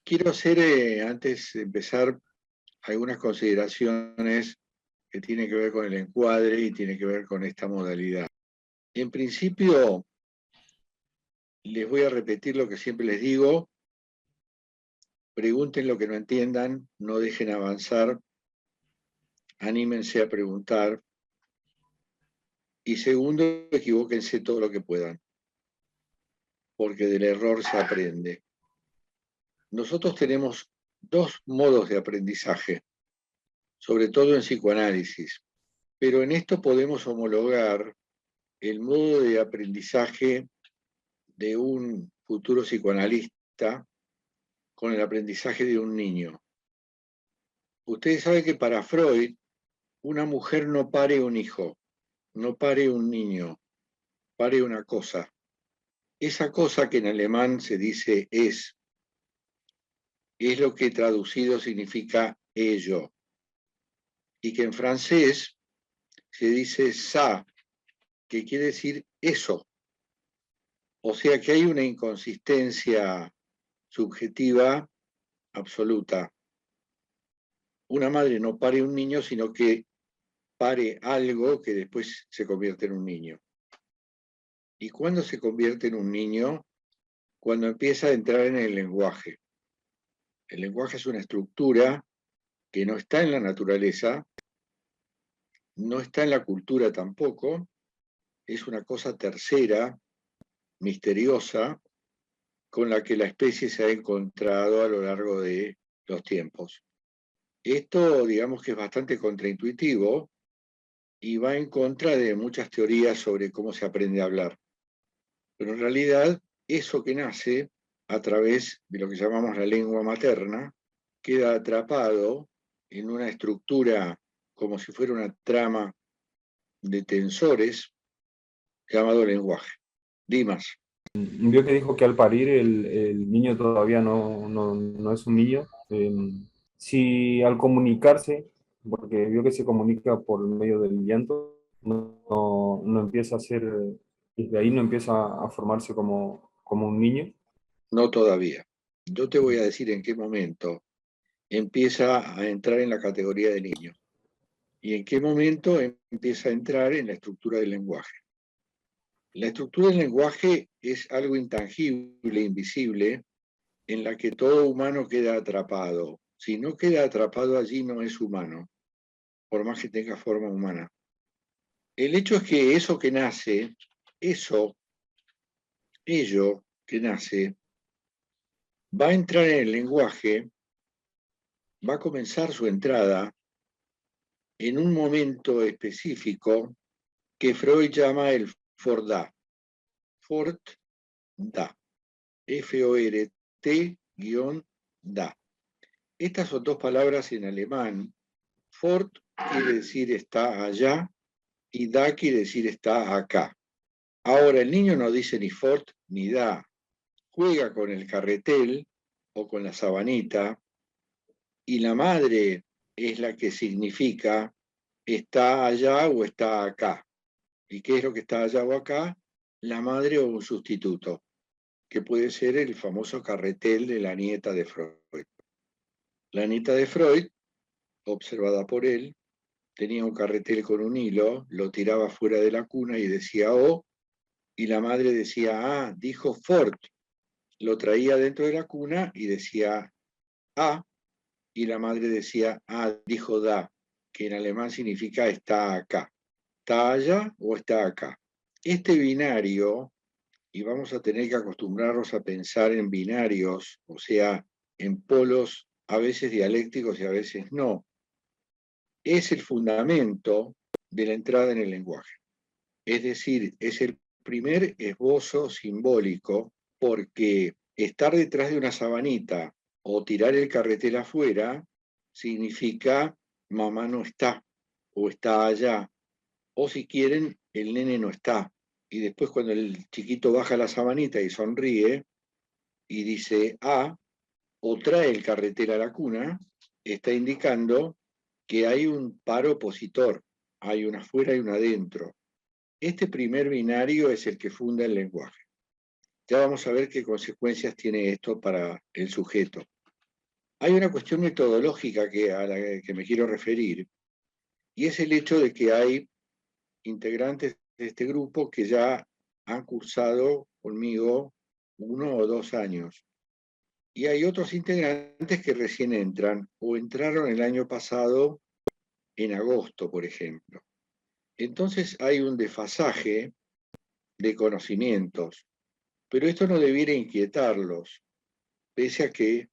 Quiero hacer, antes de empezar, algunas consideraciones que tienen que ver con el encuadre y tienen que ver con esta modalidad. En principio, les voy a repetir lo que siempre les digo: pregunten lo que no entiendan, no dejen avanzar, anímense a preguntar, y segundo, equivóquense todo lo que puedan, porque del error se aprende. Nosotros tenemos dos modos de aprendizaje, sobre todo en psicoanálisis, pero en esto podemos homologar el modo de aprendizaje de un futuro psicoanalista con el aprendizaje de un niño. Ustedes saben que para Freud, una mujer no pare un hijo, no pare un niño, pare una cosa. Esa cosa, que en alemán se dice es lo que traducido significa ello, y que en francés se dice ça, que quiere decir eso. O sea que hay una inconsistencia subjetiva absoluta. Una madre no pare un niño, sino que pare algo que después se convierte en un niño. ¿Y cuándo se convierte en un niño? Cuando empieza a entrar en el lenguaje. El lenguaje es una estructura que no está en la naturaleza, no está en la cultura tampoco, es una cosa tercera, misteriosa, con la que la especie se ha encontrado a lo largo de los tiempos. Esto, digamos que es bastante contraintuitivo y va en contra de muchas teorías sobre cómo se aprende a hablar. Pero en realidad, eso que nace a través de lo que llamamos la lengua materna, queda atrapado en una estructura como si fuera una trama de tensores llamado lenguaje. Dimas. Vio que dijo que al parir el niño todavía no es un niño. Si al comunicarse, porque vio que se comunica por medio del llanto, no empieza a ser, desde ahí no empieza a formarse como un niño. No todavía. Yo te voy a decir en qué momento empieza a entrar en la categoría de niño y en qué momento empieza a entrar en la estructura del lenguaje. La estructura del lenguaje es algo intangible, invisible, en la que todo humano queda atrapado. Si no queda atrapado allí, no es humano, por más que tenga forma humana. El hecho es que eso que nace, ello que nace, va a entrar en el lenguaje, va a comenzar su entrada en un momento específico que Freud llama el Fort-da. Fort-da. F-O-R-T-da. Estas son dos palabras en alemán. Fort quiere decir está allá y da quiere decir está acá. Ahora, el niño no dice ni fort ni da. Juega con el carretel o con la sabanita y la madre es la que significa está allá o está acá. ¿Y qué es lo que está allá o acá? La madre o un sustituto, que puede ser el famoso carretel de la nieta de Freud. La nieta de Freud, observada por él, tenía un carretel con un hilo, lo tiraba fuera de la cuna y decía "oh", y la madre decía "ah", dijo Fort, lo traía dentro de la cuna y decía "ah", y la madre decía "ah", dijo "da", que en alemán significa está acá. ¿Está allá o está acá? Este binario, y vamos a tener que acostumbrarnos a pensar en binarios, o sea, en polos a veces dialécticos y a veces no, es el fundamento de la entrada en el lenguaje. Es decir, es el primer esbozo simbólico, porque estar detrás de una sabanita o tirar el carretel afuera significa mamá no está o está allá, o si quieren, el nene no está. Y después cuando el chiquito baja la sabanita y sonríe y dice ah, o trae el carretel a la cuna, está indicando que hay un par opositor, hay una afuera y una adentro. Este primer binario es el que funda el lenguaje. Ya vamos a ver qué consecuencias tiene esto para el sujeto. Hay una cuestión metodológica a la que me quiero referir, y es el hecho de que hay integrantes de este grupo que ya han cursado conmigo 1 o 2 años. Y hay otros integrantes que recién entran o entraron el año pasado en agosto, por ejemplo. Entonces hay un desfasaje de conocimientos, pero esto no debiera inquietarlos, pese a que,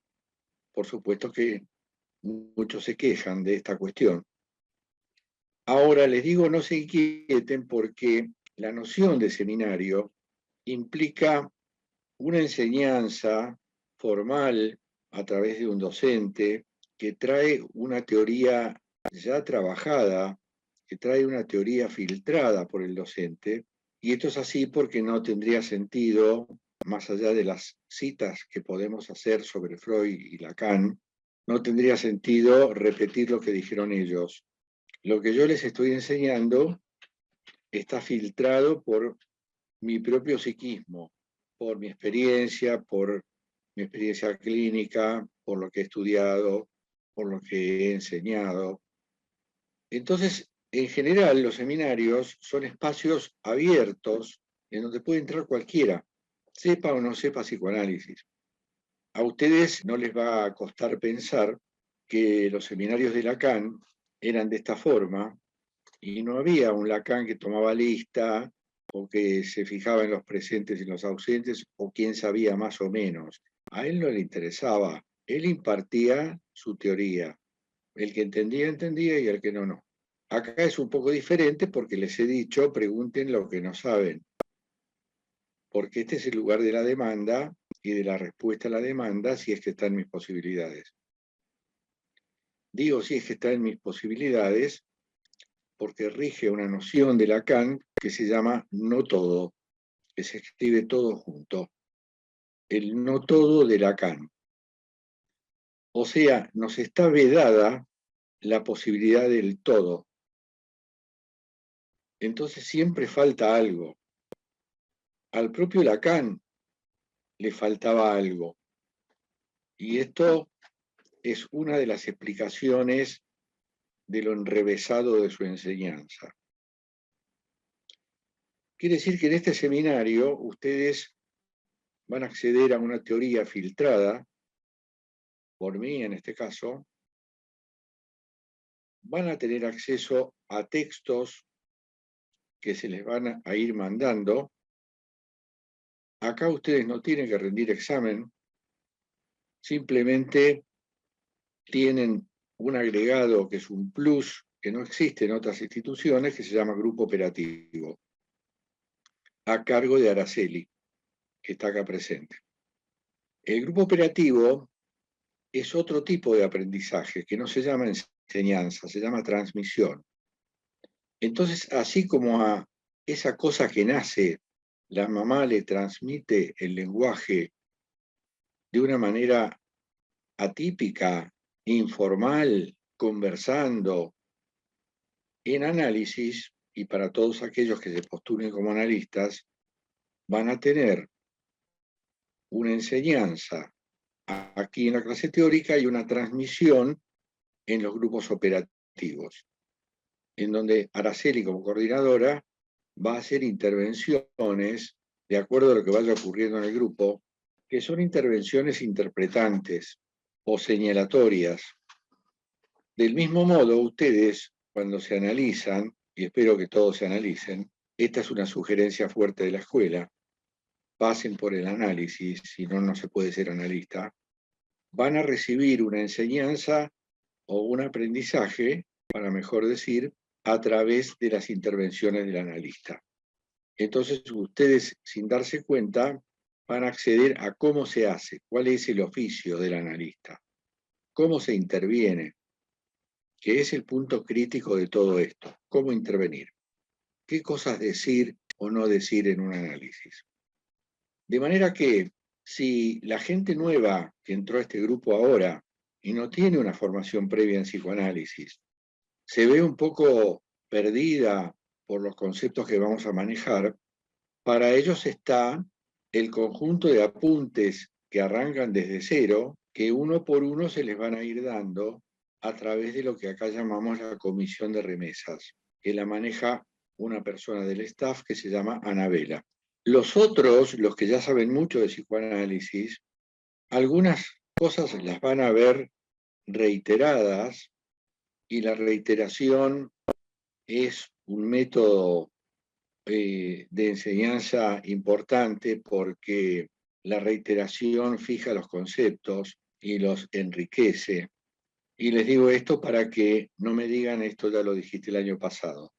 por supuesto que muchos se quejan de esta cuestión. Ahora les digo, no se inquieten porque la noción de seminario implica una enseñanza formal a través de un docente que trae una teoría ya trabajada, que trae una teoría filtrada por el docente, y esto es así porque no tendría sentido, más allá de las citas que podemos hacer sobre Freud y Lacan, no tendría sentido repetir lo que dijeron ellos. Lo que yo les estoy enseñando está filtrado por mi propio psiquismo, por mi experiencia clínica, por lo que he estudiado, por lo que he enseñado. Entonces, en general, los seminarios son espacios abiertos en donde puede entrar cualquiera, sepa o no sepa psicoanálisis. A ustedes no les va a costar pensar que los seminarios de Lacan eran de esta forma y no había un Lacan que tomaba lista o que se fijaba en los presentes y en los ausentes, o quién sabía más o menos. A él no le interesaba. Él impartía su teoría. El que entendía, entendía, y el que no, no. Acá es un poco diferente porque les he dicho, pregunten lo que no saben. Porque este es el lugar de la demanda y de la respuesta a la demanda si es que está en mis posibilidades. Digo si es que está en mis posibilidades porque rige una noción de Lacan que se llama no todo, que se escribe todo junto. El no todo de Lacan. O sea, nos está vedada la posibilidad del todo. Entonces siempre falta algo. Al propio Lacan le faltaba algo. Y esto es una de las explicaciones de lo enrevesado de su enseñanza. Quiere decir que en este seminario ustedes van a acceder a una teoría filtrada, por mí en este caso, van a tener acceso a textos que se les van a ir mandando. Acá ustedes no tienen que rendir examen, simplemente tienen un agregado que es un plus que no existe en otras instituciones, que se llama Grupo Operativo, a cargo de Araceli, que está acá presente. El Grupo Operativo es otro tipo de aprendizaje, que no se llama enseñanza, se llama transmisión. Entonces, así como a esa cosa que nace, la mamá le transmite el lenguaje de una manera atípica, informal, conversando, en análisis, y para todos aquellos que se postulen como analistas, van a tener una enseñanza aquí en la clase teórica y una transmisión en los grupos operativos, en donde Araceli, como coordinadora, va a hacer intervenciones de acuerdo a lo que vaya ocurriendo en el grupo, que son intervenciones interpretantes o señalatorias. Del mismo modo, ustedes, cuando se analizan, y espero que todos se analicen, esta es una sugerencia fuerte de la escuela, pasen por el análisis, si no, no se puede ser analista, van a recibir una enseñanza o un aprendizaje, para mejor decir, a través de las intervenciones del analista. Entonces, ustedes, sin darse cuenta, van a acceder a cómo se hace, cuál es el oficio del analista, cómo se interviene, que es el punto crítico de todo esto, cómo intervenir, qué cosas decir o no decir en un análisis. De manera que, si la gente nueva que entró a este grupo ahora y no tiene una formación previa en psicoanálisis, se ve un poco perdida por los conceptos que vamos a manejar, para ellos está el conjunto de apuntes que arrancan desde cero que uno por uno se les van a ir dando a través de lo que acá llamamos la comisión de remesas, que la maneja una persona del staff que se llama Anabela. Los otros, los que ya saben mucho de psicoanálisis, algunas cosas las van a ver reiteradas, y la reiteración es un método de enseñanza importante porque la reiteración fija los conceptos y los enriquece. Y les digo esto para que no me digan esto ya lo dijiste el año pasado,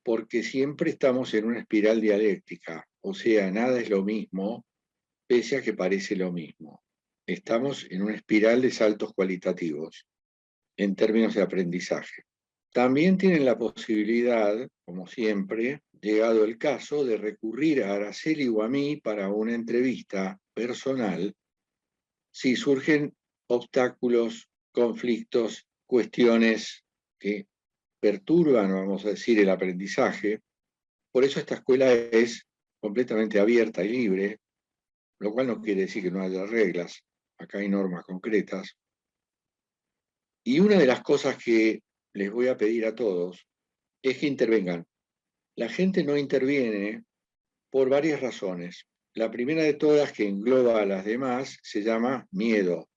porque siempre estamos en una espiral dialéctica, o sea, nada es lo mismo, pese a que parece lo mismo. Estamos en una espiral de saltos cualitativos en términos de aprendizaje. También tienen la posibilidad, como siempre, llegado el caso, de recurrir a Araceli o a mí para una entrevista personal si surgen obstáculos, conflictos, cuestiones que perturban, vamos a decir, el aprendizaje. Por eso esta escuela es completamente abierta y libre, lo cual no quiere decir que no haya reglas. Acá hay normas concretas. Y una de las cosas que les voy a pedir a todos es que intervengan. La gente no interviene por varias razones. La primera de todas, que engloba a las demás, se llama miedo.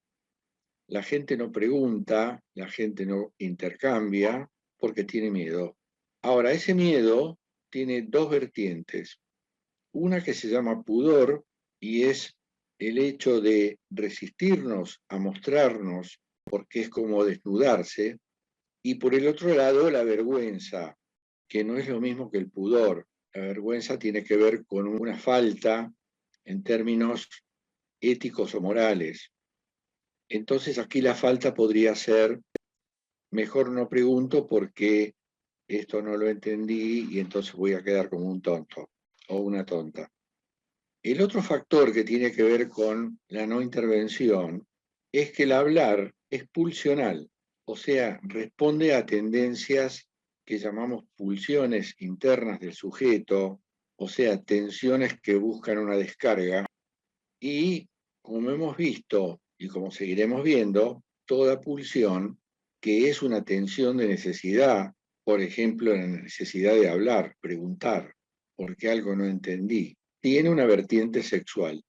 La gente no pregunta, la gente no intercambia porque tiene miedo. Ahora, ese miedo tiene dos vertientes. Una que se llama pudor y es el hecho de resistirnos a mostrarnos porque es como desnudarse, y por el otro lado la vergüenza, que no es lo mismo que el pudor. La vergüenza tiene que ver con una falta en términos éticos o morales. Entonces aquí la falta podría ser, mejor no pregunto porque esto no lo entendí y entonces voy a quedar como un tonto o una tonta. El otro factor que tiene que ver con la no intervención es que el hablar es pulsional, o sea, responde a tendencias que llamamos pulsiones internas del sujeto, o sea, tensiones que buscan una descarga, y como hemos visto y como seguiremos viendo, toda pulsión que es una tensión de necesidad, por ejemplo, la necesidad de hablar, preguntar, porque algo no entendí, tiene una vertiente sexual.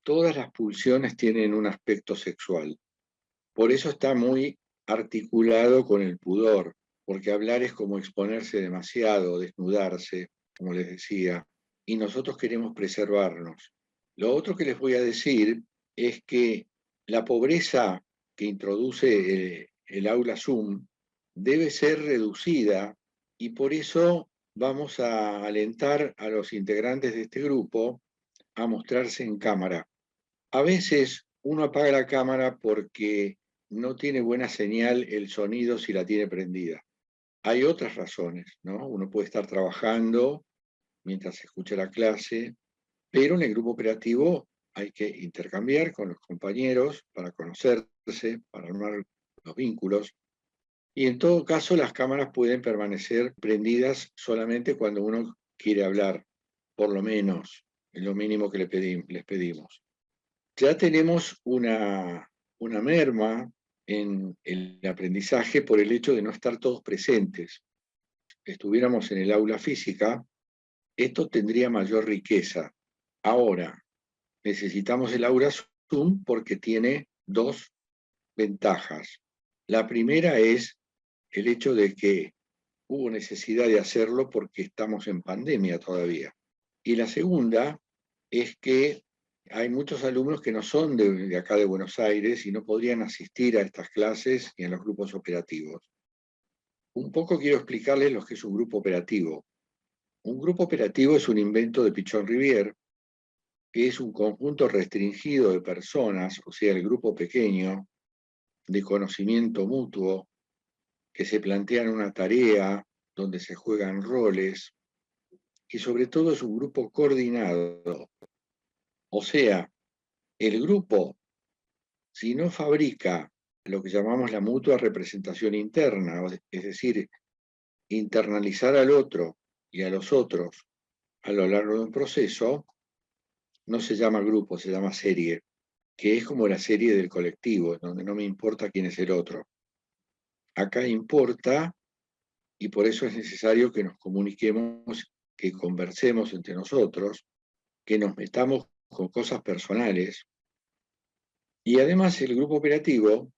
Todas las pulsiones tienen un aspecto sexual. Por eso está muy articulado con el pudor, porque hablar es como exponerse demasiado, desnudarse, como les decía, y nosotros queremos preservarnos. Lo otro que les voy a decir es que la pobreza que introduce el aula Zoom debe ser reducida, y por eso vamos a alentar a los integrantes de este grupo a mostrarse en cámara. A veces uno apaga la cámara porque no tiene buena señal el sonido si la tiene prendida. Hay otras razones, ¿no? Uno puede estar trabajando mientras escucha la clase, pero en el grupo operativo hay que intercambiar con los compañeros para conocerse, para armar los vínculos. Y en todo caso, las cámaras pueden permanecer prendidas solamente cuando uno quiere hablar, por lo menos, es lo mínimo que les pedimos. Ya tenemos una merma en el aprendizaje por el hecho de no estar todos presentes. Estuviéramos en el aula física, esto tendría mayor riqueza. Ahora, necesitamos el aula Zoom porque tiene dos ventajas. La primera es el hecho de que hubo necesidad de hacerlo porque estamos en pandemia todavía. Y la segunda es que hay muchos alumnos que no son de acá de Buenos Aires y no podrían asistir a estas clases y a los grupos operativos. Un poco quiero explicarles lo que es un grupo operativo. Un grupo operativo es un invento de Pichon Rivière, que es un conjunto restringido de personas, o sea, el grupo pequeño, de conocimiento mutuo, que se plantean una tarea, donde se juegan roles, y sobre todo es un grupo coordinado. O sea, el grupo, si no fabrica lo que llamamos la mutua representación interna, es decir, internalizar al otro y a los otros a lo largo de un proceso, no se llama grupo, se llama serie. que es como la serie del colectivo, donde no me importa quién es el otro. Acá importa, y por eso es necesario que nos comuniquemos, que conversemos entre nosotros, que nos metamos con cosas personales. Y además el grupo operativo,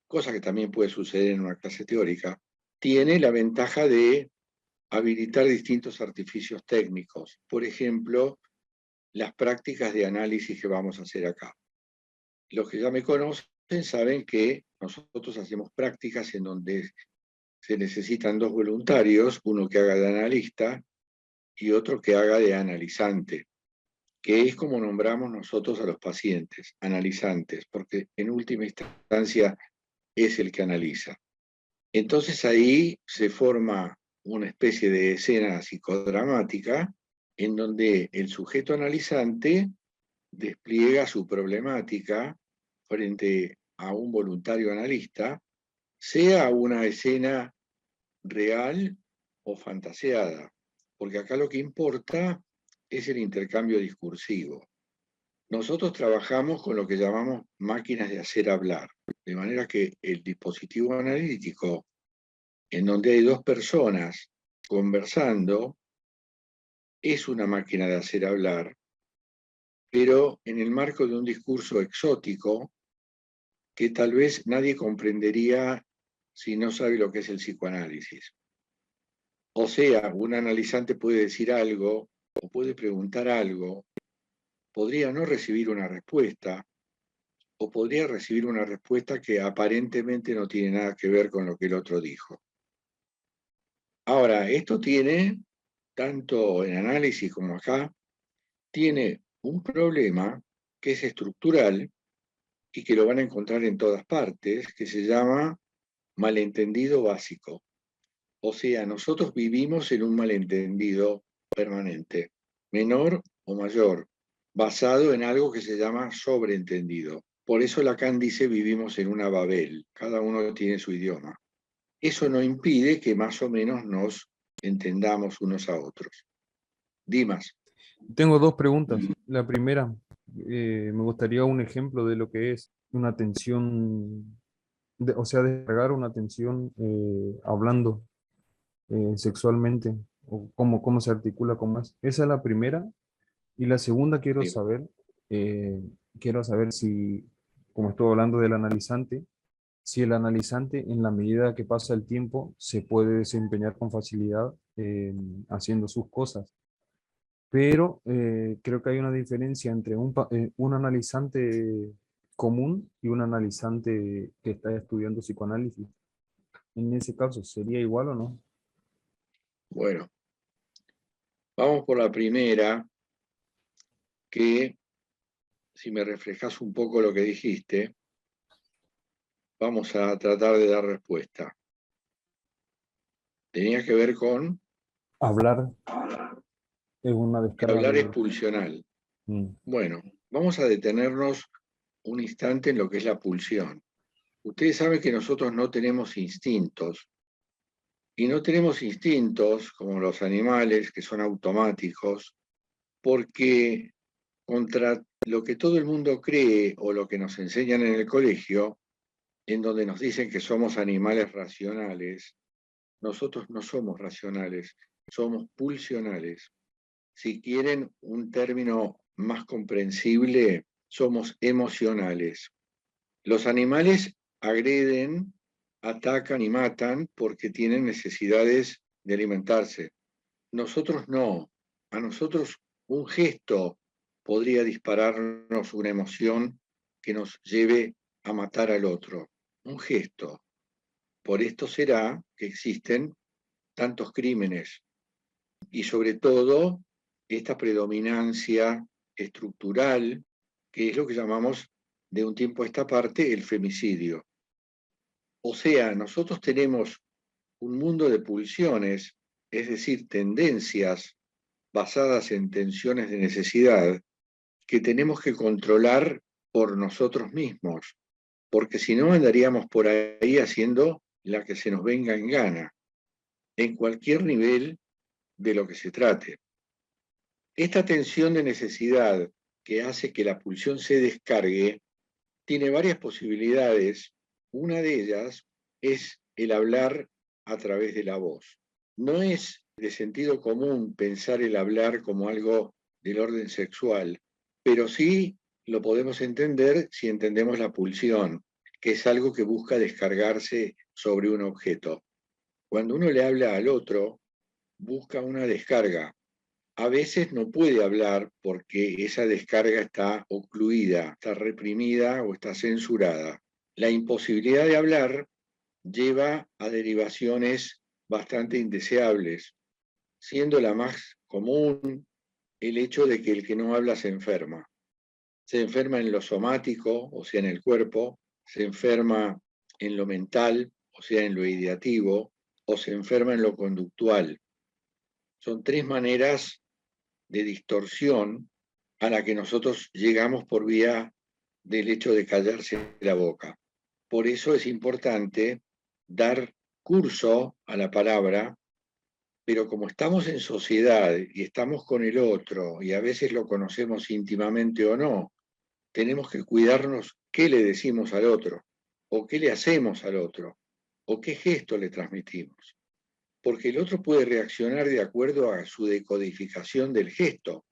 cosa que también puede suceder en una clase teórica, tiene la ventaja de habilitar distintos artificios técnicos. Por ejemplo, las prácticas de análisis que vamos a hacer acá. Los que ya me conocen saben que nosotros hacemos prácticas en donde se necesitan dos voluntarios, uno que haga de analista y otro que haga de analizante, que es como nombramos nosotros a los pacientes, analizantes, porque en última instancia es el que analiza. Entonces ahí se forma una especie de escena psicodramática en donde el sujeto analizante despliega su problemática frente a un voluntario analista, sea una escena real o fantaseada, porque acá lo que importa es el intercambio discursivo. Nosotros trabajamos con lo que llamamos máquinas de hacer hablar, de manera que el dispositivo analítico, en donde hay dos personas conversando, es una máquina de hacer hablar, pero en el marco de un discurso exótico que tal vez nadie comprendería si no sabe lo que es el psicoanálisis. O sea, un analizante puede decir algo o puede preguntar algo, podría no recibir una respuesta o podría recibir una respuesta que aparentemente no tiene nada que ver con lo que el otro dijo. Ahora, esto tiene, tanto en análisis como acá, tiene un problema que es estructural y que lo van a encontrar en todas partes, que se llama malentendido básico. O sea, nosotros vivimos en un malentendido permanente, menor o mayor, basado en algo que se llama sobreentendido. Por eso Lacan dice vivimos en una Babel, cada uno tiene su idioma. Eso no impide que más o menos nos entendamos unos a otros. Dimas. Tengo dos preguntas. La primera, me gustaría un ejemplo de lo que es una tensión, o sea, descargar una tensión hablando sexualmente, o cómo se articula con más. Esa es la primera. Y la segunda, eh, quiero saber si, como estoy hablando del analizante, si el analizante en la medida que pasa el tiempo se puede desempeñar con facilidad haciendo sus cosas. Pero creo que hay una diferencia entre un analizante común y un analizante que está estudiando psicoanálisis. En ese caso, ¿sería igual o no? Bueno, vamos por la primera, que si me reflejas un poco lo que dijiste, vamos a tratar de dar respuesta. Tenía que ver con Hablar es una que descarga hablar es de... pulsional. Mm. Bueno, vamos a detenernos un instante en lo que es la pulsión. Ustedes saben que nosotros no tenemos instintos, y no tenemos instintos como los animales, que son automáticos, porque contra lo que todo el mundo cree o lo que nos enseñan en el colegio, en donde nos dicen que somos animales racionales, nosotros no somos racionales, somos pulsionales. Si quieren un término más comprensible, somos emocionales. Los animales agreden, atacan y matan porque tienen necesidades de alimentarse. Nosotros no. A nosotros un gesto podría dispararnos una emoción que nos lleve a matar al otro. Un gesto. Por esto será que existen tantos crímenes y sobre todo esta predominancia estructural, que es lo que llamamos de un tiempo a esta parte el femicidio. O sea, nosotros tenemos un mundo de pulsiones, es decir, tendencias basadas en tensiones de necesidad que tenemos que controlar por nosotros mismos, porque si no andaríamos por ahí haciendo la que se nos venga en gana, en cualquier nivel de lo que se trate. Esta tensión de necesidad que hace que la pulsión se descargue tiene varias posibilidades. Una de ellas es el hablar a través de la voz. No es de sentido común pensar el hablar como algo del orden sexual, pero sí lo podemos entender si entendemos la pulsión, que es algo que busca descargarse sobre un objeto. Cuando uno le habla al otro, busca una descarga. A veces no puede hablar porque esa descarga está ocluida, está reprimida o está censurada. La imposibilidad de hablar lleva a derivaciones bastante indeseables, siendo la más común el hecho de que el que no habla se enferma. Se enferma en lo somático, o sea, en el cuerpo, se enferma en lo mental, o sea, en lo ideativo, o se enferma en lo conductual. Son tres maneras de distorsión a la que nosotros llegamos por vía del hecho de callarse la boca. Por eso es importante dar curso a la palabra, pero como estamos en sociedad y estamos con el otro y a veces lo conocemos íntimamente o no, tenemos que cuidarnos qué le decimos al otro, o qué le hacemos al otro, o qué gesto le transmitimos. Porque el otro puede reaccionar de acuerdo a su decodificación del gesto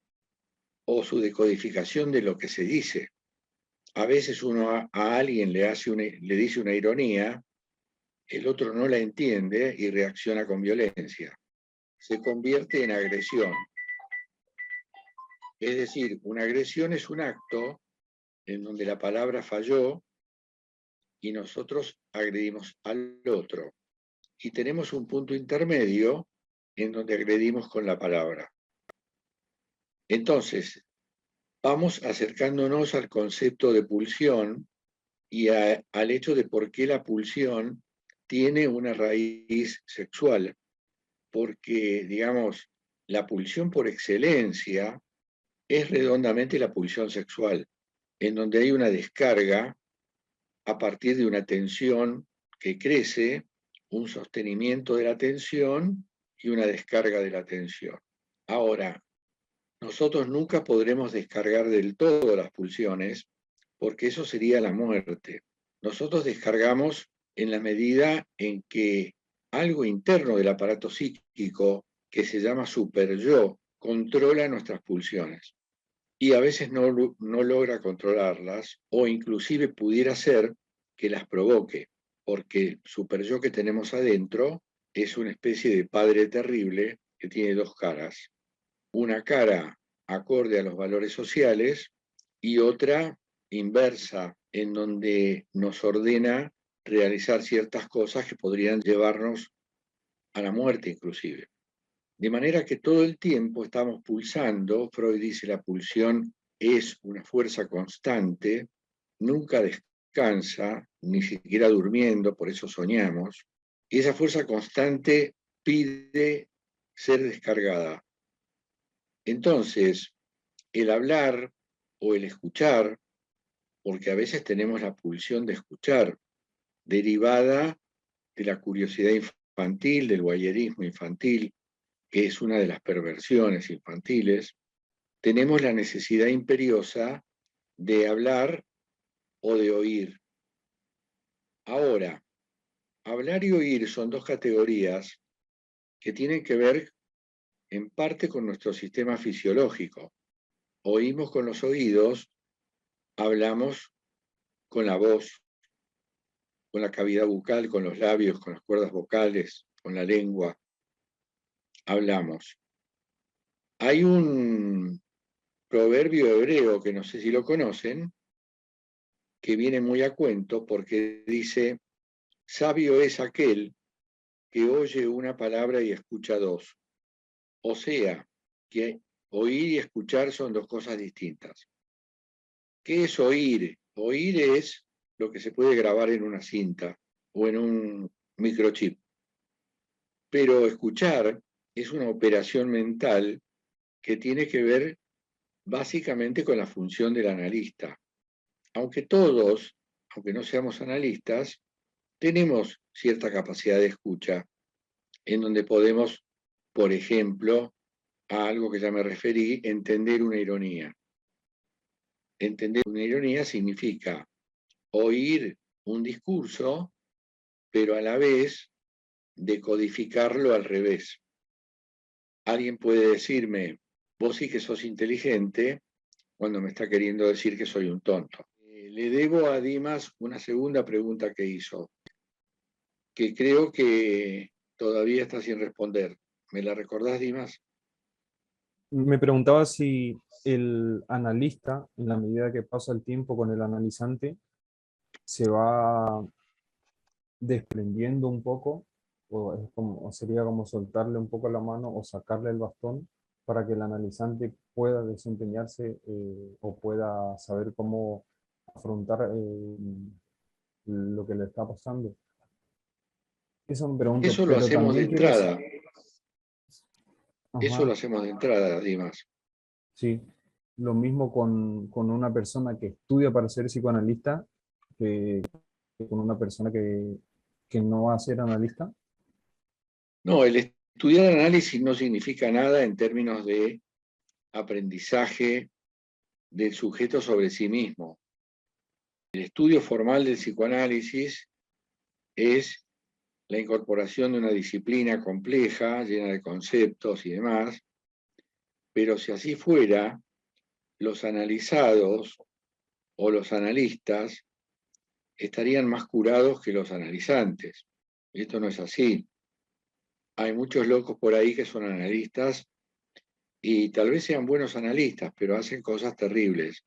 o su decodificación de lo que se dice. A veces uno a alguien le dice una ironía, el otro no la entiende y reacciona con violencia. Se convierte en agresión. Es decir, una agresión es un acto en donde la palabra falló y nosotros agredimos al otro. Y tenemos un punto intermedio en donde agredimos con la palabra. Entonces, vamos acercándonos al concepto de pulsión y al hecho de por qué la pulsión tiene una raíz sexual. Porque, digamos, la pulsión por excelencia es redondamente la pulsión sexual, en donde hay una descarga a partir de una tensión que crece, un sostenimiento de la tensión y una descarga de la tensión. Ahora, nosotros nunca podremos descargar del todo las pulsiones, porque eso sería la muerte. Nosotros descargamos en la medida en que algo interno del aparato psíquico, que se llama superyo, controla nuestras pulsiones. Y a veces no logra controlarlas, o inclusive pudiera ser que las provoque, porque el superyo que tenemos adentro es una especie de padre terrible que tiene dos caras. Una cara acorde a los valores sociales y otra inversa, en donde nos ordena realizar ciertas cosas que podrían llevarnos a la muerte inclusive. De manera que todo el tiempo estamos pulsando. Freud dice la pulsión es una fuerza constante, nunca descansa, ni siquiera durmiendo, por eso soñamos, y esa fuerza constante pide ser descargada. Entonces, el hablar o el escuchar, porque a veces tenemos la pulsión de escuchar, derivada de la curiosidad infantil, del voyerismo infantil, que es una de las perversiones infantiles, tenemos la necesidad imperiosa de hablar o de oír. Ahora, hablar y oír son dos categorías que tienen que ver en parte con nuestro sistema fisiológico. Oímos con los oídos, hablamos con la voz, con la cavidad bucal, con los labios, con las cuerdas vocales, con la lengua, hablamos. Hay un proverbio hebreo que no sé si lo conocen, que viene muy a cuento porque dice, sabio es aquel que oye una palabra y escucha dos. O sea, que oír y escuchar son dos cosas distintas. ¿Qué es oír? Oír es lo que se puede grabar en una cinta o en un microchip. Pero escuchar es una operación mental que tiene que ver básicamente con la función del analista. Aunque todos, aunque no seamos analistas, tenemos cierta capacidad de escucha en donde podemos, por ejemplo, a algo que ya me referí, entender una ironía. Entender una ironía significa oír un discurso, pero a la vez decodificarlo al revés. Alguien puede decirme, vos sí que sos inteligente, cuando me está queriendo decir que soy un tonto. Le debo a Dimas una segunda pregunta que hizo, que creo que todavía está sin responder. ¿Me la recordás, Dimas? Me preguntaba si el analista, en la medida que pasa el tiempo con el analizante, se va desprendiendo un poco, o sería como soltarle un poco la mano o sacarle el bastón para que el analizante pueda desempeñarse o pueda saber cómo afrontar lo que le está pasando. Eso me pregunto, Eso lo pero hacemos de también quiero... entrada. Eso lo Ajá, hacemos de entrada, Dimas. sí. Lo mismo con una persona que estudia para ser psicoanalista que con una persona que no va a ser analista. No, el estudiar análisis no significa nada en términos de aprendizaje del sujeto sobre sí mismo. El estudio formal del psicoanálisis es la incorporación de una disciplina compleja, llena de conceptos y demás, pero si así fuera, los analizados o los analistas estarían más curados que los analizantes. Esto no es así. Hay muchos locos por ahí que son analistas y tal vez sean buenos analistas, pero hacen cosas terribles.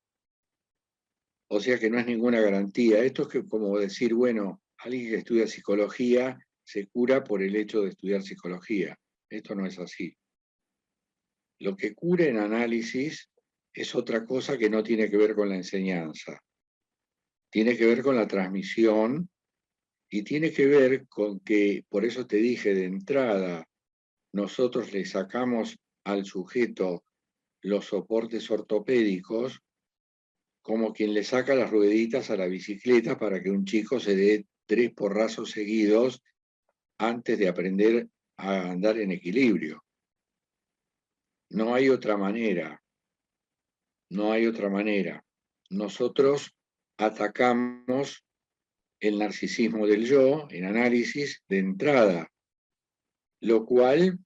O sea que no es ninguna garantía. Esto es que, como decir, bueno, alguien que estudia psicología se cura por el hecho de estudiar psicología. Esto no es así. Lo que cura en análisis es otra cosa que no tiene que ver con la enseñanza. Tiene que ver con la transmisión y tiene que ver con que, por eso te dije de entrada, nosotros le sacamos al sujeto los soportes ortopédicos como quien le saca las rueditas a la bicicleta para que un chico se dé 3 porrazos seguidos antes de aprender a andar en equilibrio. No hay otra manera, no hay otra manera. Nosotros atacamos el narcisismo del yo en análisis de entrada, lo cual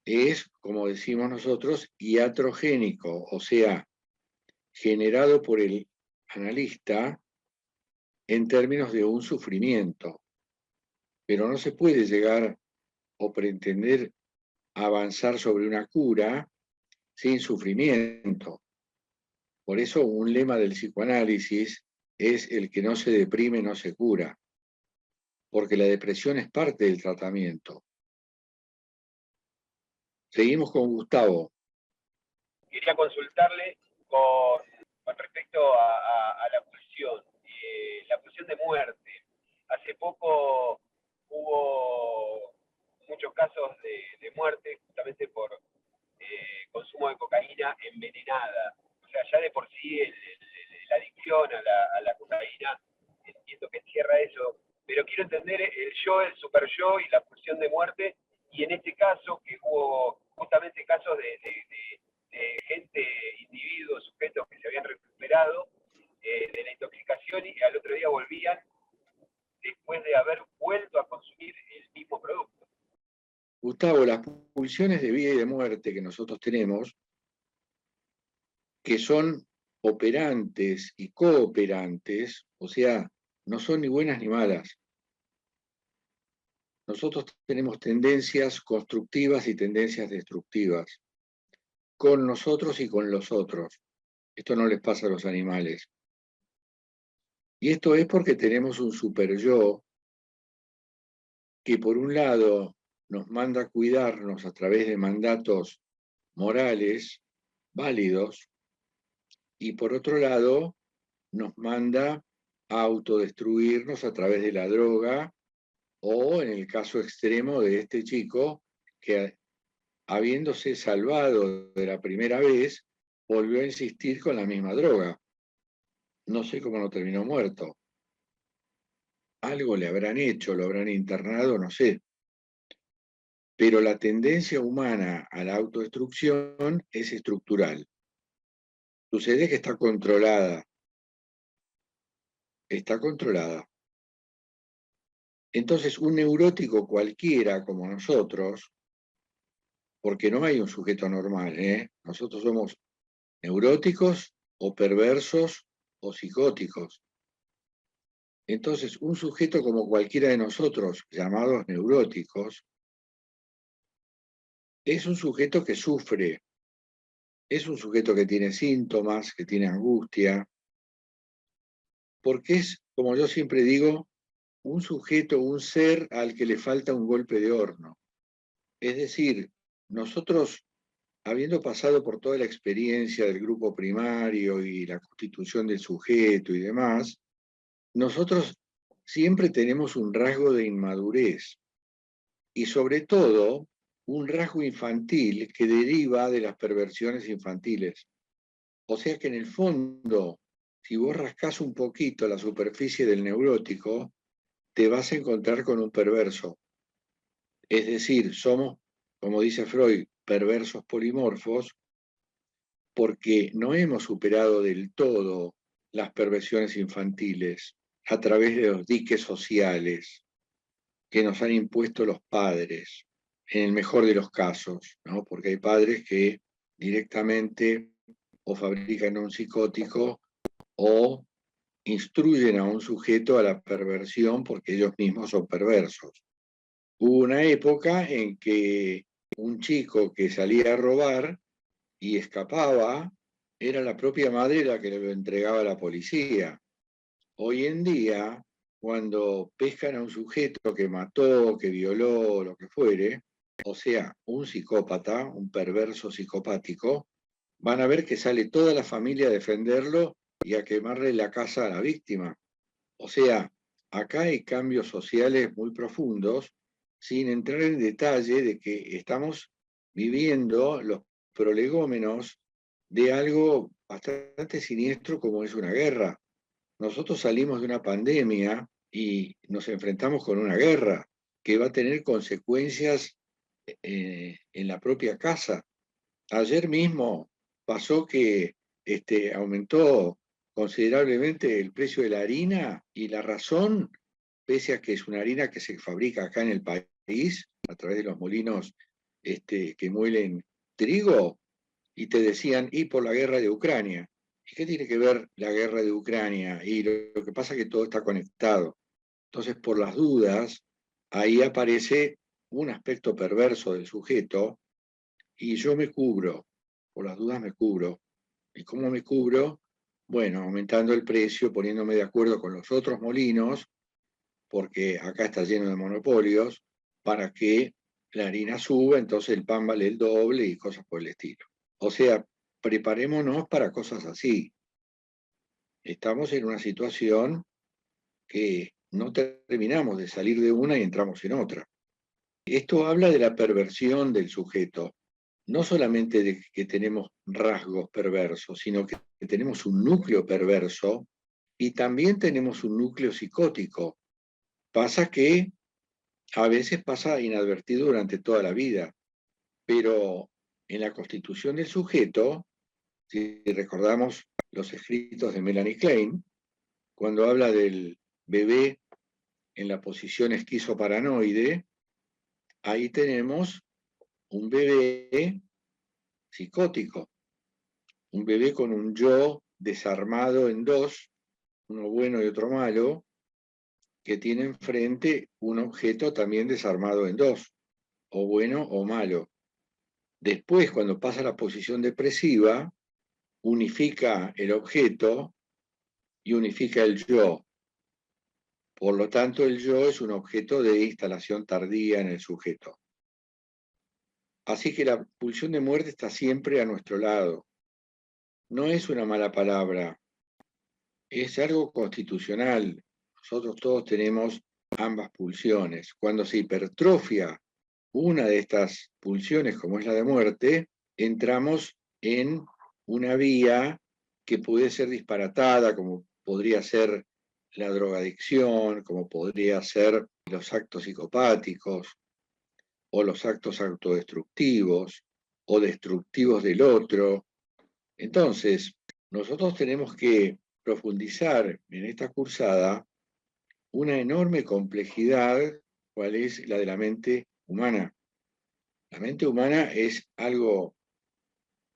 es, como decimos nosotros, iatrogénico, o sea, generado por el analista en términos de un sufrimiento. Pero no se puede llegar o pretender avanzar sobre una cura sin sufrimiento. Por eso un lema del psicoanálisis es el que no se deprime no se cura, porque la depresión es parte del tratamiento. Seguimos con Gustavo. Quería consultarle con respecto a la pulsión de muerte. Hace poco hubo muchos casos de muerte justamente por consumo de cocaína envenenada. O sea, ya de por sí la adicción a la cocaína, entiendo que encierra eso, pero quiero entender el yo, el super yo y la pulsión de muerte, y en este caso que hubo justamente casos de gente, individuos, sujetos que se habían recuperado de la intoxicación y al otro día volvían después de haber vuelto a consumir el mismo producto. Gustavo, las pulsiones de vida y de muerte que nosotros tenemos, que son operantes y cooperantes, o sea, no son ni buenas ni malas. Nosotros tenemos tendencias constructivas y tendencias destructivas, con nosotros y con los otros. Esto no les pasa a los animales. Y esto es porque tenemos un super yo que por un lado nos manda a cuidarnos a través de mandatos morales válidos y por otro lado nos manda a autodestruirnos a través de la droga o en el caso extremo de este chico que habiéndose salvado de la primera vez volvió a insistir con la misma droga. No sé cómo no terminó muerto. Algo le habrán hecho, lo habrán internado, no sé. Pero la tendencia humana a la autodestrucción es estructural. Sucede que está controlada. está controlada. Entonces, un neurótico cualquiera como nosotros, porque no hay un sujeto normal, nosotros somos neuróticos o perversos o psicóticos. Entonces, un sujeto como cualquiera de nosotros, llamados neuróticos, es un sujeto que sufre, es un sujeto que tiene síntomas, que tiene angustia, porque es, como yo siempre digo, un sujeto, un ser al que le falta un golpe de horno. Es decir, nosotros, habiendo pasado por toda la experiencia del grupo primario y la constitución del sujeto y demás, nosotros siempre tenemos un rasgo de inmadurez y sobre todo un rasgo infantil que deriva de las perversiones infantiles. O sea que en el fondo, si vos rascás un poquito la superficie del neurótico, te vas a encontrar con un perverso. Es decir, somos, como dice Freud, perversos polimorfos, porque no hemos superado del todo las perversiones infantiles a través de los diques sociales que nos han impuesto los padres, en el mejor de los casos, ¿no? Porque hay padres que directamente o fabrican un psicótico o instruyen a un sujeto a la perversión porque ellos mismos son perversos. Hubo una época en que un chico que salía a robar y escapaba, era la propia madre la que lo entregaba a la policía. Hoy en día, cuando pescan a un sujeto que mató, que violó, lo que fuere, o sea, un psicópata, un perverso psicopático, van a ver que sale toda la familia a defenderlo y a quemarle la casa a la víctima. O sea, acá hay cambios sociales muy profundos, sin entrar en detalle de que estamos viviendo los prolegómenos de algo bastante siniestro como es una guerra. Nosotros salimos de una pandemia y nos enfrentamos con una guerra que va a tener consecuencias en la propia casa. Ayer mismo pasó que aumentó considerablemente el precio de la harina y la razón, pese a que es una harina que se fabrica acá en el país a través de los molinos que muelen trigo, y te decían, y por la guerra de Ucrania. ¿Y qué tiene que ver la guerra de Ucrania? Y lo que pasa es que todo está conectado. Entonces, por las dudas, ahí aparece un aspecto perverso del sujeto y yo me cubro, por las dudas me cubro. ¿Y cómo me cubro? Bueno, aumentando el precio, poniéndome de acuerdo con los otros molinos, porque acá está lleno de monopolios, para que la harina suba, entonces el pan vale el doble y cosas por el estilo. O sea, preparémonos para cosas así. Estamos en una situación que no terminamos de salir de una y entramos en otra. Esto habla de la perversión del sujeto, no solamente de que tenemos rasgos perversos, sino que tenemos un núcleo perverso y también tenemos un núcleo psicótico. Pasa que a veces pasa inadvertido durante toda la vida, pero en la constitución del sujeto, si recordamos los escritos de Melanie Klein, cuando habla del bebé en la posición esquizoparanoide, ahí tenemos un bebé psicótico, un bebé con un yo desarmado en dos, uno bueno y otro malo, que tiene enfrente un objeto también desarmado en dos, o bueno o malo. Después, cuando pasa a la posición depresiva, unifica el objeto y unifica el yo. Por lo tanto, el yo es un objeto de instalación tardía en el sujeto. Así que la pulsión de muerte está siempre a nuestro lado. No es una mala palabra, es algo constitucional. Nosotros todos tenemos ambas pulsiones. Cuando se hipertrofia una de estas pulsiones, como es la de muerte, entramos en una vía que puede ser disparatada, como podría ser la drogadicción, como podría ser los actos psicopáticos, o los actos autodestructivos, o destructivos del otro. Entonces, nosotros tenemos que profundizar en esta cursada una enorme complejidad, cual es la de la mente humana. La mente humana es algo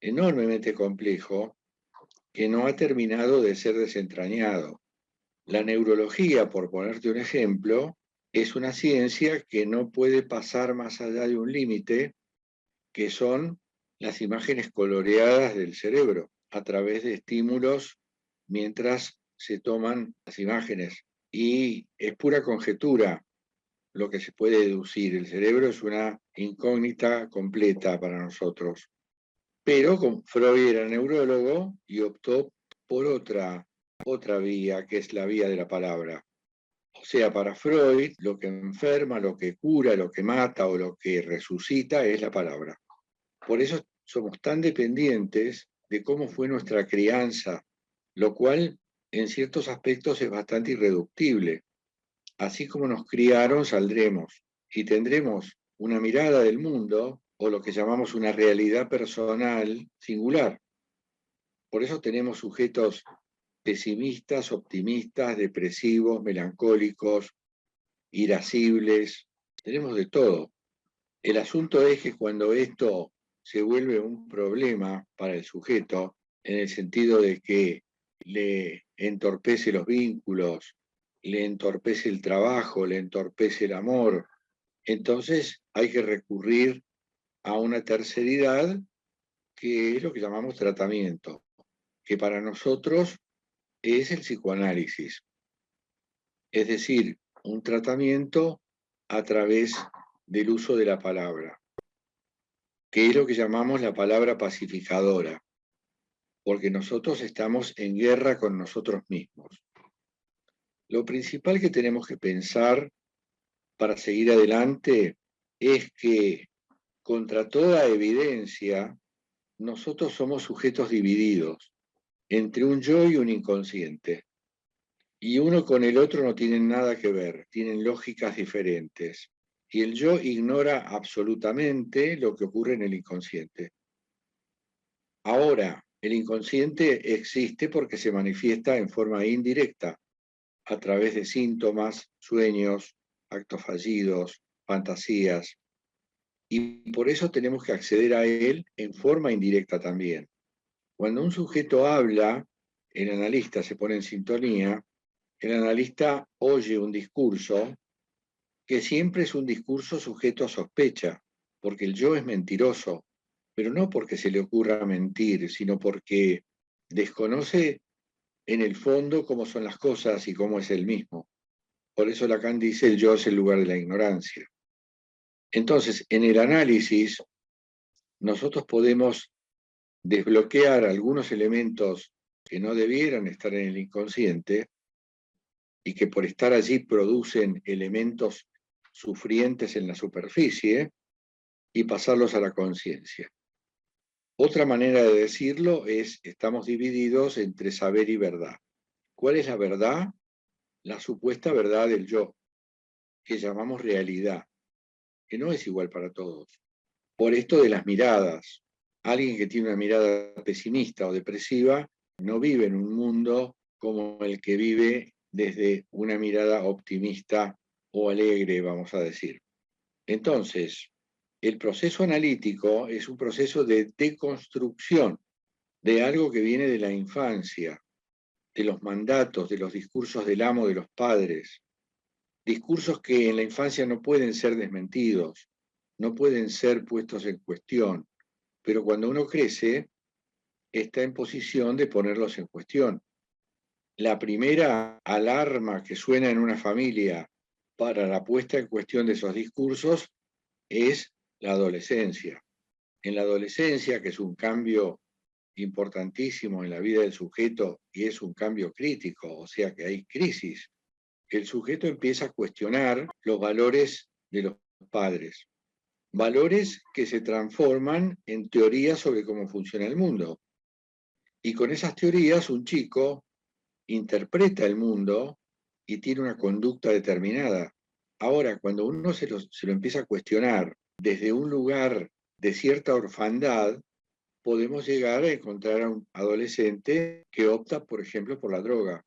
enormemente complejo que no ha terminado de ser desentrañado. La neurología, por ponerte un ejemplo, es una ciencia que no puede pasar más allá de un límite, que son las imágenes coloreadas del cerebro a través de estímulos mientras se toman las imágenes. Y es pura conjetura lo que se puede deducir. El cerebro es una incógnita completa para nosotros. Pero Freud era neurólogo y optó por otra vía, que es la vía de la palabra. O sea, para Freud, lo que enferma, lo que cura, lo que mata o lo que resucita es la palabra. Por eso somos tan dependientes de cómo fue nuestra crianza, lo cual en ciertos aspectos es bastante irreductible. Así como nos criaron, saldremos y tendremos una mirada del mundo o lo que llamamos una realidad personal singular. Por eso tenemos sujetos pesimistas, optimistas, depresivos, melancólicos, irascibles, tenemos de todo. El asunto es que cuando esto se vuelve un problema para el sujeto, en el sentido de que le entorpece los vínculos, le entorpece el trabajo, le entorpece el amor, entonces hay que recurrir a una terceridad que es lo que llamamos tratamiento, que para nosotros es el psicoanálisis. Es decir, un tratamiento a través del uso de la palabra, que es lo que llamamos la palabra pacificadora, porque nosotros estamos en guerra con nosotros mismos. Lo principal que tenemos que pensar para seguir adelante es que, contra toda evidencia, nosotros somos sujetos divididos entre un yo y un inconsciente. Y uno con el otro no tienen nada que ver, tienen lógicas diferentes. Y el yo ignora absolutamente lo que ocurre en el inconsciente. Ahora, el inconsciente existe porque se manifiesta en forma indirecta, a través de síntomas, sueños, actos fallidos, fantasías. Y por eso tenemos que acceder a él en forma indirecta también. Cuando un sujeto habla, el analista se pone en sintonía, el analista oye un discurso que siempre es un discurso sujeto a sospecha, porque el yo es mentiroso, pero no porque se le ocurra mentir, sino porque desconoce en el fondo cómo son las cosas y cómo es él mismo. Por eso Lacan dice el yo es el lugar de la ignorancia. Entonces, en el análisis, nosotros podemos desbloquear algunos elementos que no debieran estar en el inconsciente y que por estar allí producen elementos sufrientes en la superficie y pasarlos a la conciencia. Otra manera de decirlo es, estamos divididos entre saber y verdad. ¿Cuál es la verdad? La supuesta verdad del yo, que llamamos realidad, que no es igual para todos. Por esto de las miradas. Alguien que tiene una mirada pesimista o depresiva no vive en un mundo como el que vive desde una mirada optimista o alegre, vamos a decir. Entonces, el proceso analítico es un proceso de deconstrucción de algo que viene de la infancia, de los mandatos, de los discursos del amo, de los padres, discursos que en la infancia no pueden ser desmentidos, no pueden ser puestos en cuestión, pero cuando uno crece, está en posición de ponerlos en cuestión. La primera alarma que suena en una familia para la puesta en cuestión de esos discursos es la adolescencia. En la adolescencia, que es un cambio importantísimo en la vida del sujeto y es un cambio crítico, o sea que hay crisis, el sujeto empieza a cuestionar los valores de los padres. Valores que se transforman en teorías sobre cómo funciona el mundo. Y con esas teorías un chico interpreta el mundo y tiene una conducta determinada. Ahora, cuando uno se lo empieza a cuestionar desde un lugar de cierta orfandad, podemos llegar a encontrar a un adolescente que opta, por ejemplo, por la droga.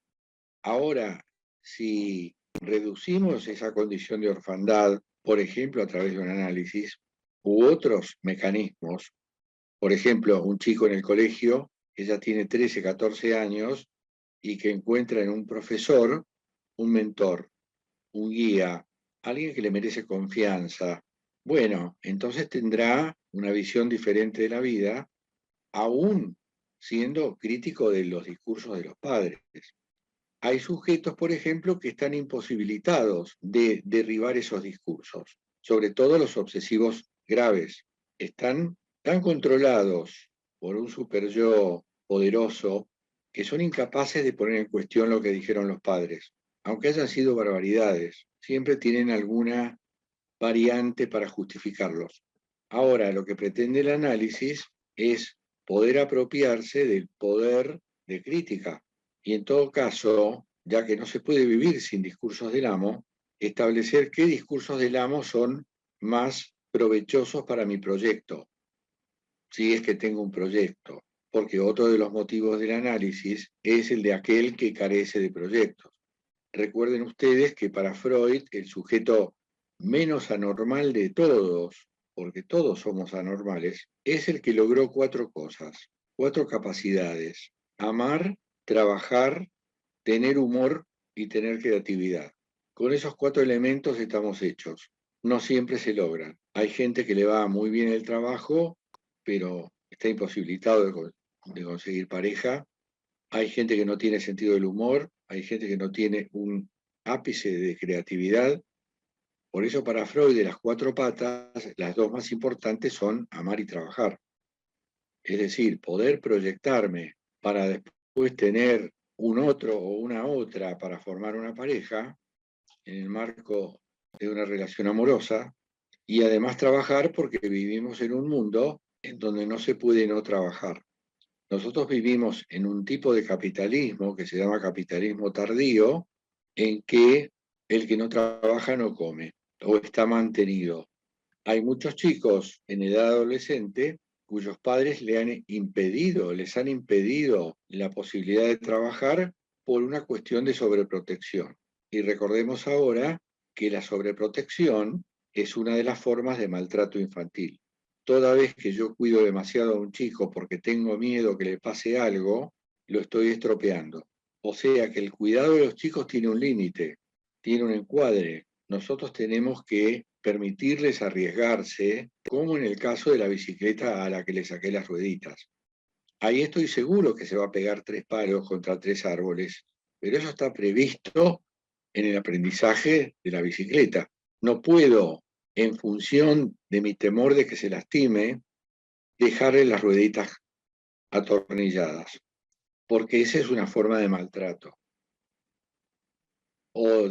Ahora, si reducimos esa condición de orfandad, por ejemplo, a través de un análisis, u otros mecanismos, por ejemplo, un chico en el colegio que ya tiene 13, 14 años y que encuentra en un profesor un mentor, un guía, alguien que le merece confianza. Bueno, entonces tendrá una visión diferente de la vida, aún siendo crítico de los discursos de los padres. Hay sujetos, por ejemplo, que están imposibilitados de derribar esos discursos, sobre todo los obsesivos graves. Están tan controlados por un superyo poderoso que son incapaces de poner en cuestión lo que dijeron los padres. Aunque hayan sido barbaridades, siempre tienen alguna variante para justificarlos. Ahora, lo que pretende el análisis es poder apropiarse del poder de crítica y, en todo caso, ya que no se puede vivir sin discursos del amo, establecer qué discursos del amo son más provechosos para mi proyecto, si es que tengo un proyecto, porque otro de los motivos del análisis es el de aquel que carece de proyectos. Recuerden ustedes que para Freud el sujeto menos anormal de todos, porque todos somos anormales, es el que logró 4 cosas, 4 capacidades: amar, trabajar, tener humor y tener creatividad. Con esos 4 elementos estamos hechos. No siempre se logran. Hay gente que le va muy bien el trabajo, pero está imposibilitado de conseguir pareja. Hay gente que no tiene sentido del humor, hay gente que no tiene un ápice de creatividad. Por eso para Freud, de las 4 patas, las 2 más importantes son amar y trabajar. Es decir, poder proyectarme para después tener un otro o una otra para formar una pareja en el marco de una relación amorosa, y además trabajar porque vivimos en un mundo en donde no se puede no trabajar. Nosotros vivimos en un tipo de capitalismo que se llama capitalismo tardío, en que el que no trabaja no come o está mantenido. Hay muchos chicos en edad adolescente cuyos padres les han impedido la posibilidad de trabajar por una cuestión de sobreprotección. Y recordemos ahora que la sobreprotección es una de las formas de maltrato infantil. Toda vez que yo cuido demasiado a un chico porque tengo miedo que le pase algo, lo estoy estropeando. O sea que el cuidado de los chicos tiene un límite, tiene un encuadre. Nosotros tenemos que permitirles arriesgarse, como en el caso de la bicicleta a la que le saqué las rueditas. Ahí estoy seguro que se va a pegar 3 palos contra 3 árboles, pero eso está previsto en el aprendizaje de la bicicleta. No puedo, en función de mi temor de que se lastime, dejarle las rueditas atornilladas, porque esa es una forma de maltrato. O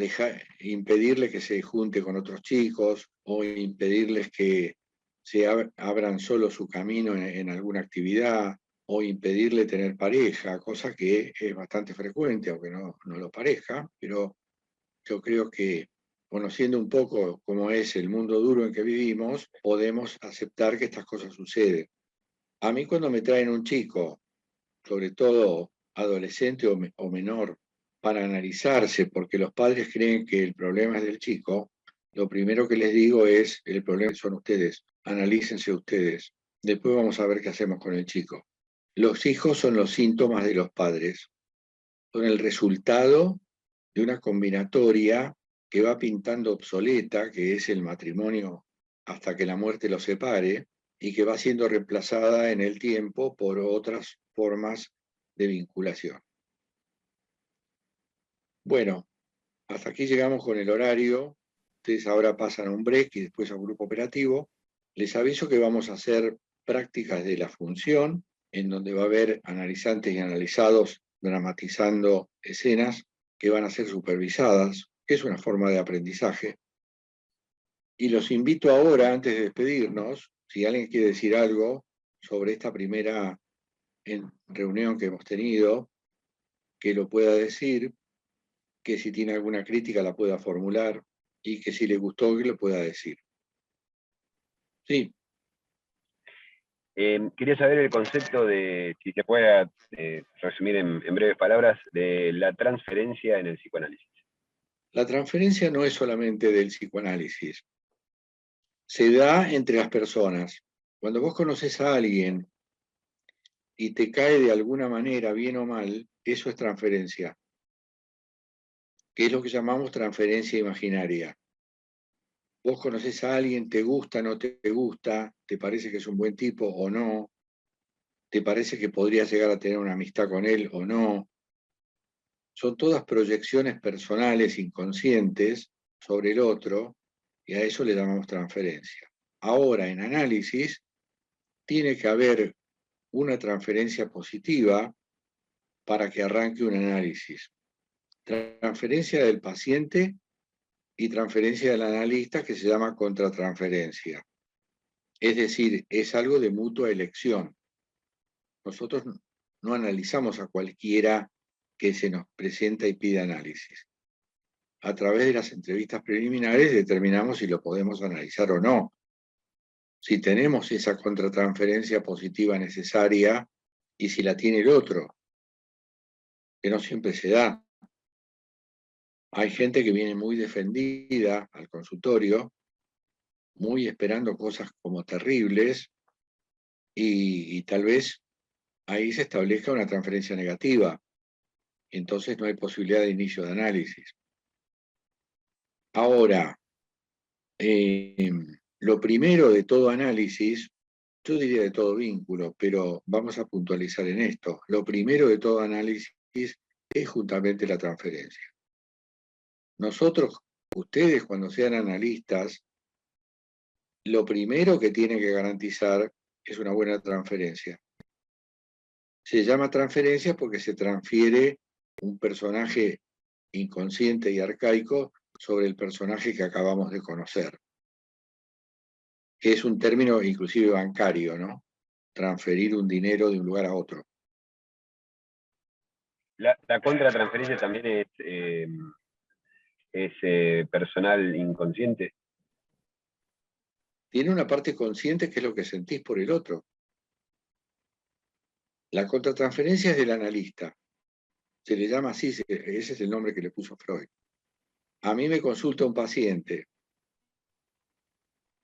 impedirle que se junte con otros chicos, o impedirles que se abran solo su camino en alguna actividad, o impedirle tener pareja, cosa que es bastante frecuente, aunque no lo parezca, pero yo creo que conociendo un poco cómo es el mundo duro en que vivimos, podemos aceptar que estas cosas suceden. A mí cuando me traen un chico, sobre todo adolescente o menor, para analizarse, porque los padres creen que el problema es del chico, lo primero que les digo es, el problema son ustedes, analícense ustedes, después vamos a ver qué hacemos con el chico. Los hijos son los síntomas de los padres, son el resultado de una combinatoria que va pintando obsoleta, que es el matrimonio hasta que la muerte los separe, y que va siendo reemplazada en el tiempo por otras formas de vinculación. Bueno, hasta aquí llegamos con el horario. Ustedes ahora pasan a un break y después a un grupo operativo. Les aviso que vamos a hacer prácticas de la función, en donde va a haber analizantes y analizados dramatizando escenas que van a ser supervisadas, que es una forma de aprendizaje. Y los invito ahora, antes de despedirnos, si alguien quiere decir algo sobre esta primera reunión que hemos tenido, que lo pueda decir, que si tiene alguna crítica la pueda formular y que si le gustó que lo pueda decir. Sí. Quería saber el concepto de, si se puede resumir en breves palabras, de la transferencia en el psicoanálisis. La transferencia no es solamente del psicoanálisis, se da entre las personas. Cuando vos conoces a alguien y te cae de alguna manera, bien o mal, eso es transferencia, que es lo que llamamos transferencia imaginaria. Vos conoces a alguien, te gusta, no te gusta, te parece que es un buen tipo o no, te parece que podrías llegar a tener una amistad con él o no. Son todas proyecciones personales inconscientes sobre el otro y a eso le llamamos transferencia. Ahora, en análisis, tiene que haber una transferencia positiva para que arranque un análisis. Transferencia del paciente y transferencia del analista, que se llama contratransferencia. Es decir, es algo de mutua elección. Nosotros no analizamos a cualquiera que se nos presenta y pide análisis. A través de las entrevistas preliminares determinamos si lo podemos analizar o no. Si tenemos esa contratransferencia positiva necesaria y si la tiene el otro, que no siempre se da. Hay gente que viene muy defendida al consultorio, muy esperando cosas como terribles, y tal vez ahí se establezca una transferencia negativa. Entonces no hay posibilidad de inicio de análisis. Ahora, lo primero de todo análisis, yo diría de todo vínculo, pero vamos a puntualizar en esto. Lo primero de todo análisis es justamente la transferencia. Nosotros, ustedes cuando sean analistas, lo primero que tienen que garantizar es una buena transferencia. Se llama transferencia porque se transfiere un personaje inconsciente y arcaico sobre el personaje que acabamos de conocer, que es un término inclusive bancario, ¿no? Transferir un dinero de un lugar a otro. La contratransferencia también es personal inconsciente. Tiene una parte consciente que es lo que sentís por el otro. La contratransferencia es del analista. Se le llama así, ese es el nombre que le puso Freud. A mí me consulta un paciente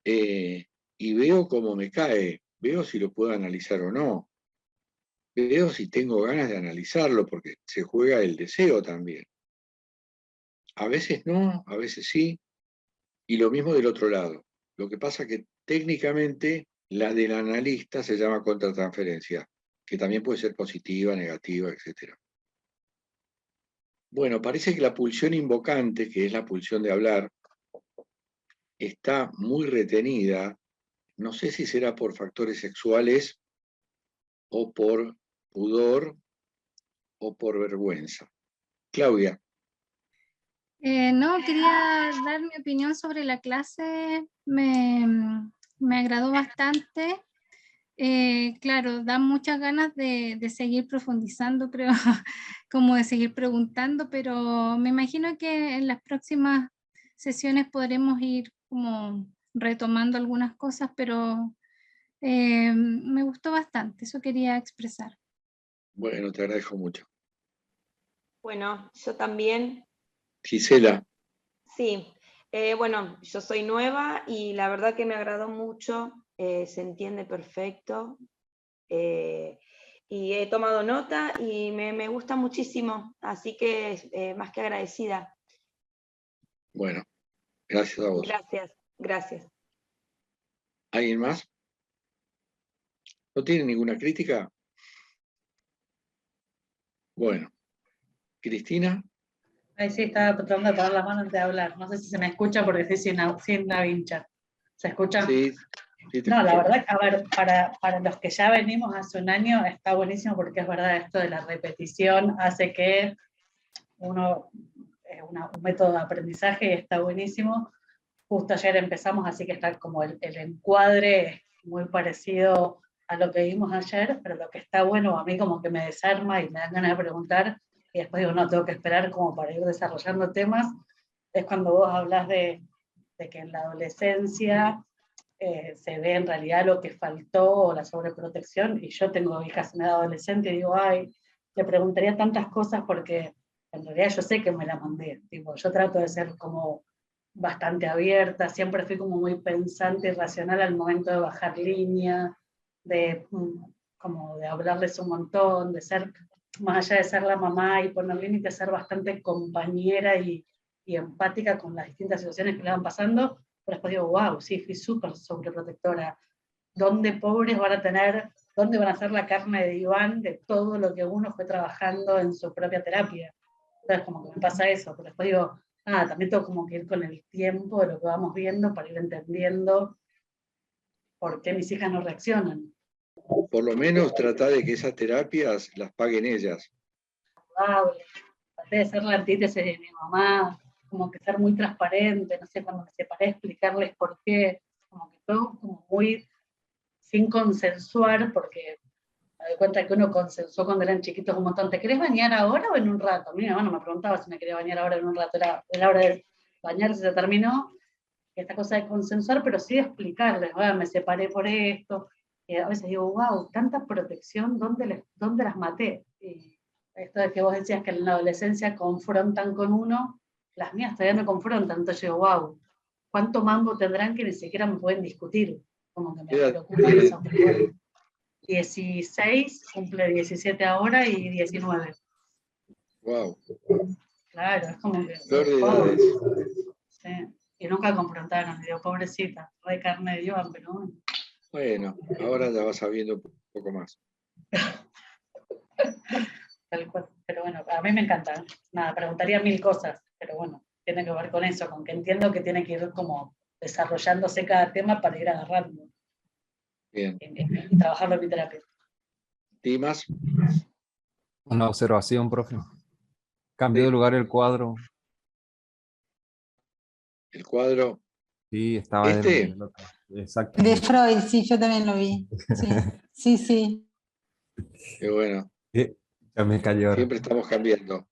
y veo cómo me cae, veo si lo puedo analizar o no, veo si tengo ganas de analizarlo, porque se juega el deseo también. A veces no, a veces sí, y lo mismo del otro lado. Lo que pasa que técnicamente la del analista se llama contratransferencia, que también puede ser positiva, negativa, etc. Bueno, parece que la pulsión invocante, que es la pulsión de hablar, está muy retenida. No sé si será por factores sexuales o por pudor o por vergüenza. Claudia. No, quería dar mi opinión sobre la clase. Me agradó bastante. Claro, da muchas ganas de seguir profundizando, creo, como de seguir preguntando, pero me imagino que en las próximas sesiones podremos ir como retomando algunas cosas, pero me gustó bastante, eso quería expresar. Bueno, te agradezco mucho. Bueno, yo también. Gisela. Sí, bueno, yo soy nueva y la verdad que me agradó mucho, se entiende perfecto, y he tomado nota y me gusta muchísimo, así que más que agradecida. Bueno, gracias a vos. Gracias, gracias. ¿Alguien más? ¿No tiene ninguna crítica? Bueno, Cristina. Ahí sí, estaba tratando de poner la mano antes de hablar. No sé si se me escucha porque estoy sin una vincha. ¿Se escucha? Sí, sí te No, la escucho. verdad, a ver, para los que ya venimos hace un año, está buenísimo porque es verdad, esto de la repetición hace que uno, es un método de aprendizaje y está buenísimo. Justo ayer empezamos, así que está como el encuadre es muy parecido a lo que vimos ayer, pero lo que está bueno, a mí como que me desarma y me dan ganas de preguntar, y después digo, no, tengo que esperar como para ir desarrollando temas, es cuando vos hablas de que en la adolescencia se ve en realidad lo que faltó o la sobreprotección, y yo tengo hijas en edad adolescente y digo, ay, le preguntaría tantas cosas porque en realidad yo sé que me la mandé, tipo, yo trato de ser como bastante abierta, siempre fui como muy pensante y racional al momento de bajar línea, de como de hablarles un montón, de ser, más allá de ser la mamá y poner límites, ser bastante compañera y empática con las distintas situaciones que le van pasando, pero después digo, wow, sí, fui súper sobreprotectora. ¿Dónde pobres van a tener, dónde van a hacer la carne de Iván de todo lo que uno fue trabajando en su propia terapia? Entonces como que me pasa eso, pero después digo, también tengo como que ir con el tiempo de lo que vamos viendo para ir entendiendo por qué mis hijas no reaccionan. Por lo menos trata de que esas terapias las paguen ellas. Traté de ser la antítesis de mi mamá, como que ser muy transparente, no sé, cuando me separé explicarles por qué, como que todo como muy sin consensuar, porque me doy cuenta que uno consensuó cuando eran chiquitos un montón. ¿Te querés bañar ahora o en un rato? A mí mi mamá no me preguntaba si me quería bañar ahora o en un rato, era la hora de bañarse, se terminó, esta cosa de consensuar, pero sí de explicarles, me separé por esto, y a veces digo, wow, tanta protección, ¿dónde las maté? Y esto de que vos decías que en la adolescencia confrontan con uno, las mías todavía no confrontan, entonces yo digo, wow, ¿cuánto mambo tendrán que ni siquiera me pueden discutir? Como que me preocupa eso. 16, cumple 17 ahora y 19. Wow. Claro, es como que... Flor de wow. edades. Sí. Y nunca confrontaron, digo, pobrecita, re carne de Dios, pero bueno. Bueno, ahora ya vas sabiendo un poco más. Tal cual. Pero bueno, a mí me encanta. Nada, preguntaría 1000 cosas, pero bueno, tiene que ver con eso, con que entiendo que tiene que ir como desarrollándose cada tema para ir agarrando. Bien. Y trabajarlo en mi terapia. ¿Dimas? Una observación, profe. Cambió de lugar el cuadro. El cuadro. Sí, estaba ¿Este? del otro. Exacto. De Freud, sí, yo también lo vi. Sí, sí, sí. Qué bueno. Ya me cayó ahora. Siempre estamos cambiando.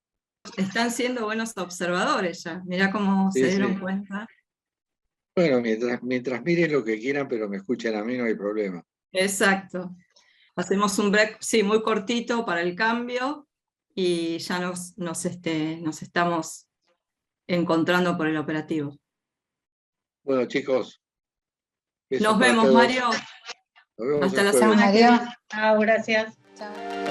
Están siendo buenos observadores ya. Mirá cómo Sí, se dieron sí. cuenta. Bueno, mientras miren lo que quieran, pero me escuchen a mí, no hay problema. Exacto. Hacemos un break, sí, muy cortito para el cambio y ya nos estamos encontrando por el operativo. Bueno, chicos. Nos vemos, Mario. Nos vemos Hasta el la jueves. semana que viene. Chao, gracias. Chao.